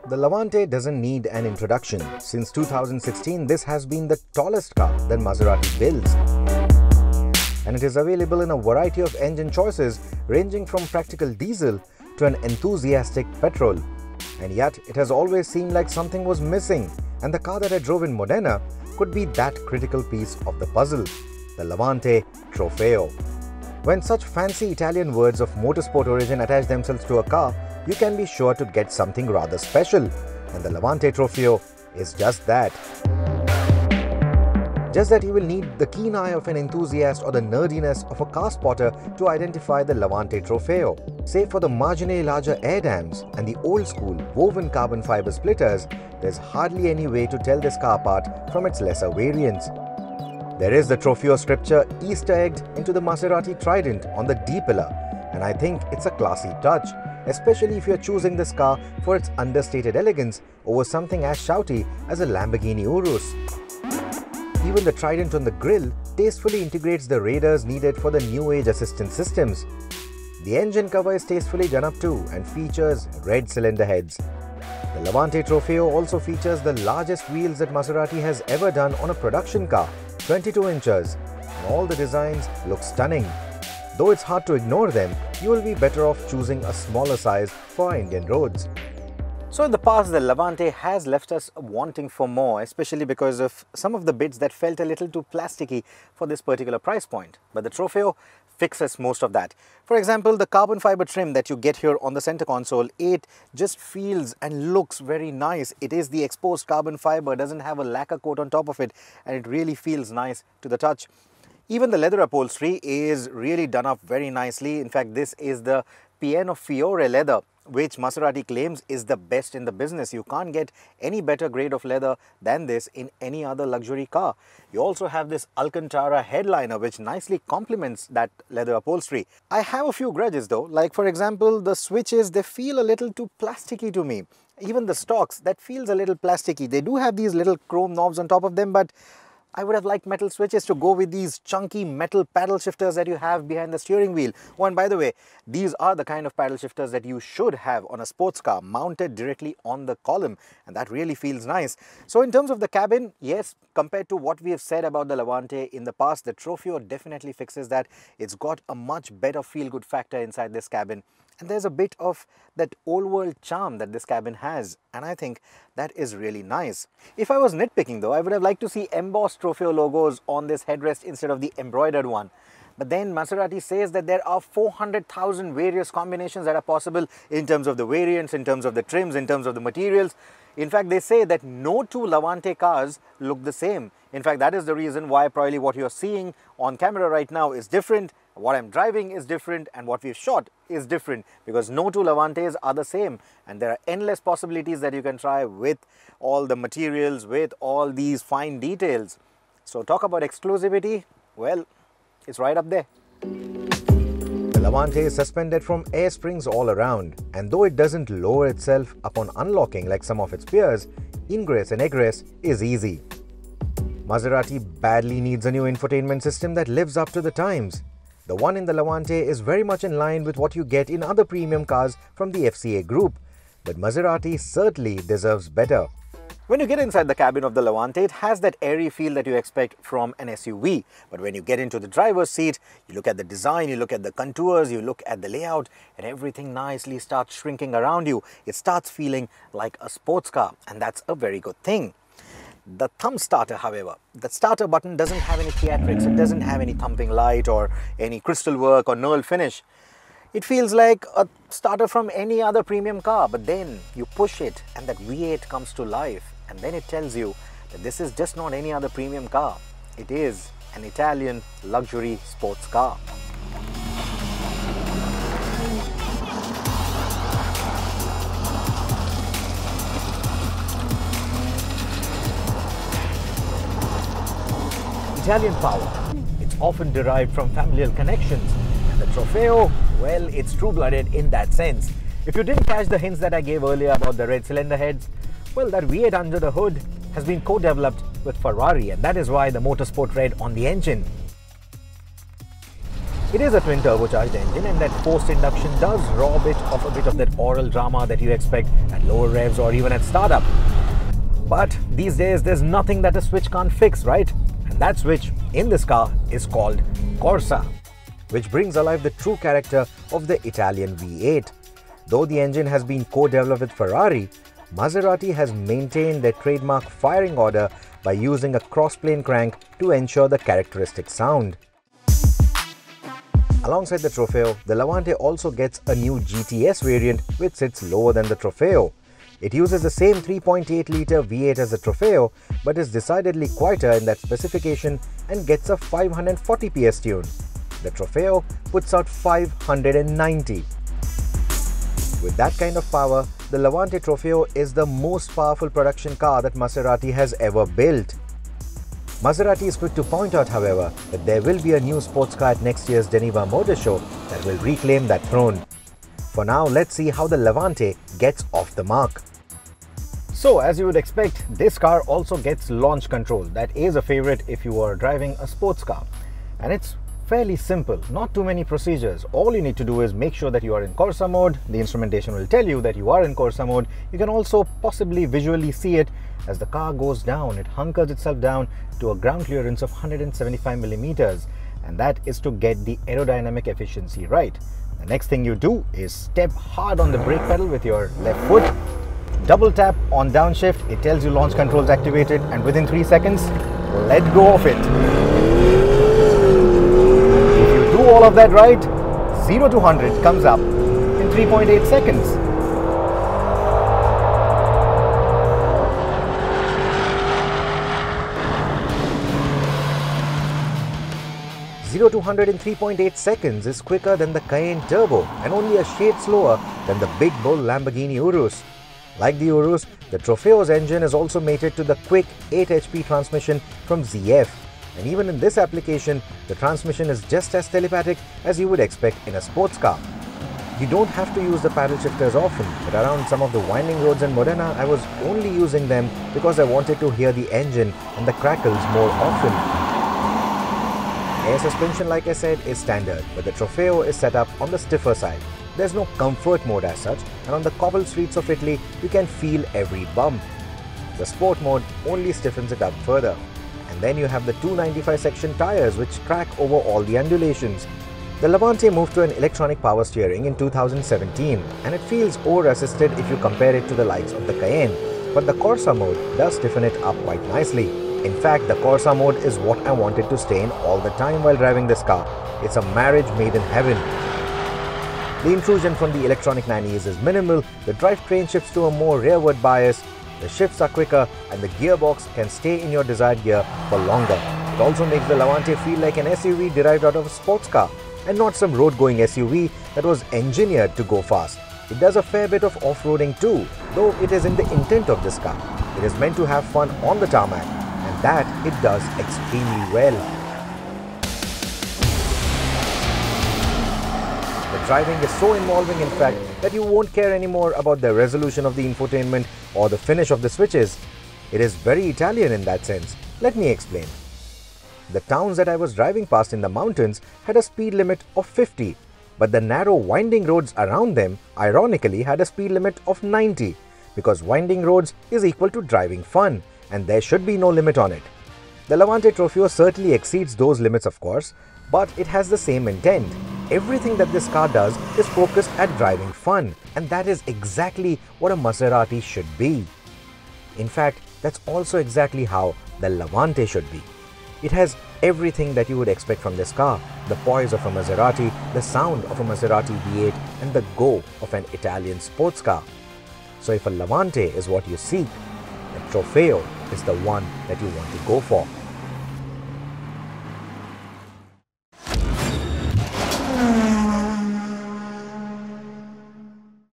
The Levante doesn't need an introduction. Since 2016, this has been the tallest car that Maserati builds. And it is available in a variety of engine choices ranging from practical diesel to an enthusiastic petrol. And yet, it has always seemed like something was missing, and the car that I drove in Modena could be that critical piece of the puzzle, the Levante Trofeo. When such fancy Italian words of motorsport origin attach themselves to a car, you can be sure to get something rather special, and the Levante Trofeo is just that. Just that you will need the keen eye of an enthusiast or the nerdiness of a car spotter to identify the Levante Trofeo. Save for the marginally larger air dams and the old school woven carbon fiber splitters, there's hardly any way to tell this car apart from its lesser variants. There is the Trofeo scripture Easter egged into the Maserati trident on the D pillar, and I think it's a classy touch, especially if you're choosing this car for its understated elegance over something as shouty as a Lamborghini Urus. Even the trident on the grille tastefully integrates the radars needed for the new age assistance systems. The engine cover is tastefully done up too and features red cylinder heads. The Levante Trofeo also features the largest wheels that Maserati has ever done on a production car, 22 inches, and all the designs look stunning. Though it's hard to ignore them, you will be better off choosing a smaller size for our Indian roads. So in the past, the Levante has left us wanting for more, especially because of some of the bits that felt a little too plasticky for this particular price point. But the Trofeo fixes most of that. For example, the carbon fiber trim that you get here on the center console, it just feels and looks very nice. It is the exposed carbon fiber, doesn't have a lacquer coat on top of it, and it really feels nice to the touch. Even the leather upholstery is really done up very nicely. In fact, this is the Piano Fiore leather, which Maserati claims is the best in the business. You can't get any better grade of leather than this in any other luxury car. You also have this Alcantara headliner, which nicely complements that leather upholstery. I have a few grudges though, like for example, the switches, they feel a little too plasticky to me. Even the stalks, that feels a little plasticky. They do have these little chrome knobs on top of them, but I would have liked metal switches to go with these chunky metal paddle shifters that you have behind the steering wheel. Oh, and by the way, these are the kind of paddle shifters that you should have on a sports car, mounted directly on the column, and that really feels nice. So in terms of the cabin, yes, compared to what we have said about the Levante in the past, the Trofeo definitely fixes that. It's got a much better feel-good factor inside this cabin. And there's a bit of that old world charm that this cabin has, and I think that is really nice. If I was nitpicking though, I would have liked to see embossed Trofeo logos on this headrest instead of the embroidered one. But then Maserati says that there are 400,000 various combinations that are possible in terms of the variants, in terms of the trims, in terms of the materials. In fact, they say that no two Levante cars look the same. In fact, that is the reason why probably what you're seeing on camera right now is different, what I'm driving is different, and what we've shot is different, because no two Levantes are the same, and there are endless possibilities that you can try with all the materials, with all these fine details. So talk about exclusivity, well, it's right up there. The Levante is suspended from air springs all around, and though it doesn't lower itself upon unlocking like some of its peers, ingress and egress is easy. Maserati badly needs a new infotainment system that lives up to the times. The one in the Levante is very much in line with what you get in other premium cars from the FCA group, but Maserati certainly deserves better. When you get inside the cabin of the Levante, it has that airy feel that you expect from an SUV. But when you get into the driver's seat, you look at the design, you look at the contours, you look at the layout, and everything nicely starts shrinking around you. It starts feeling like a sports car, and that's a very good thing. The thumb starter, however, the starter button doesn't have any theatrics. It doesn't have any thumping light or any crystal work or knurled finish. It feels like a starter from any other premium car, but then you push it and that V8 comes to life, and then it tells you that this is just not any other premium car. It is an Italian luxury sports car. Italian power, it's often derived from familial connections, and the Trofeo, well, it's true-blooded in that sense. If you didn't catch the hints that I gave earlier about the red cylinder heads, well, that V8 under the hood has been co-developed with Ferrari, and that is why the motorsport red on the engine. It is a twin turbocharged engine, and that forced induction does rob it of a bit of that oral drama that you expect at lower revs or even at startup. But these days there's nothing that a switch can't fix, right? And that switch in this car is called Corsa, which brings alive the true character of the Italian V8. Though the engine has been co-developed with Ferrari, Maserati has maintained their trademark firing order by using a cross-plane crank to ensure the characteristic sound. Alongside the Trofeo, the Levante also gets a new GTS variant which sits lower than the Trofeo. It uses the same 3.8-litre V8 as the Trofeo, but is decidedly quieter in that specification and gets a 540 PS tune. The Trofeo puts out 590. With that kind of power, the Levante Trofeo is the most powerful production car that Maserati has ever built. Maserati is quick to point out, however, that there will be a new sports car at next year's Geneva Motor Show that will reclaim that throne. For now, let's see how the Levante gets off the mark. So, as you would expect, this car also gets launch control. That is a favorite if you are driving a sports car. And it's fairly simple, not too many procedures. All you need to do is make sure that you are in Corsa mode. The instrumentation will tell you that you are in Corsa mode. You can also possibly visually see it as the car goes down. It hunkers itself down to a ground clearance of 175 millimeters, and that is to get the aerodynamic efficiency right. The next thing you do is step hard on the brake pedal with your left foot, double tap on downshift. It tells you launch control is activated, and within 3 seconds, let go of it. If you do all of that right, 0 to 100 comes up in 3.8 seconds. 0 to 100 in 3.8 seconds is quicker than the Cayenne Turbo and only a shade slower than the big bull Lamborghini Urus. Like the Urus, the Trofeo's engine is also mated to the quick 8 HP transmission from ZF. And even in this application, the transmission is just as telepathic as you would expect in a sports car. You don't have to use the paddle shifters often, but around some of the winding roads in Modena, I was only using them because I wanted to hear the engine and the crackles more often. Air suspension, like I said, is standard, but the Trofeo is set up on the stiffer side. There's no comfort mode as such, and on the cobbled streets of Italy, you can feel every bump. The sport mode only stiffens it up further. And then you have the 295 section tires which track over all the undulations. The Levante moved to an electronic power steering in 2017, and it feels over-assisted if you compare it to the likes of the Cayenne, but the Corsa mode does stiffen it up quite nicely. In fact, the Corsa mode is what I wanted to stay in all the time while driving this car. It's a marriage made in heaven. The intrusion from the electronic 9Es is minimal, the drivetrain shifts to a more rearward bias, the shifts are quicker, and the gearbox can stay in your desired gear for longer. It also makes the Levante feel like an SUV derived out of a sports car, and not some road-going SUV that was engineered to go fast. It does a fair bit of off-roading too, though it isn't the intent of this car. It is meant to have fun on the tarmac, and that it does extremely well. The driving is so involving, in fact, that you won't care anymore about the resolution of the infotainment or the finish of the switches. It is very Italian in that sense. Let me explain. The towns that I was driving past in the mountains had a speed limit of 50, but the narrow winding roads around them ironically had a speed limit of 90, because winding roads is equal to driving fun, and there should be no limit on it. The Levante Trofeo certainly exceeds those limits, of course, but it has the same intent. Everything that this car does is focused at driving fun, and that is exactly what a Maserati should be. In fact, that's also exactly how the Levante should be. It has everything that you would expect from this car: the poise of a Maserati, the sound of a Maserati V8, and the go of an Italian sports car. So if a Levante is what you seek, the Trofeo is the one that you want to go for.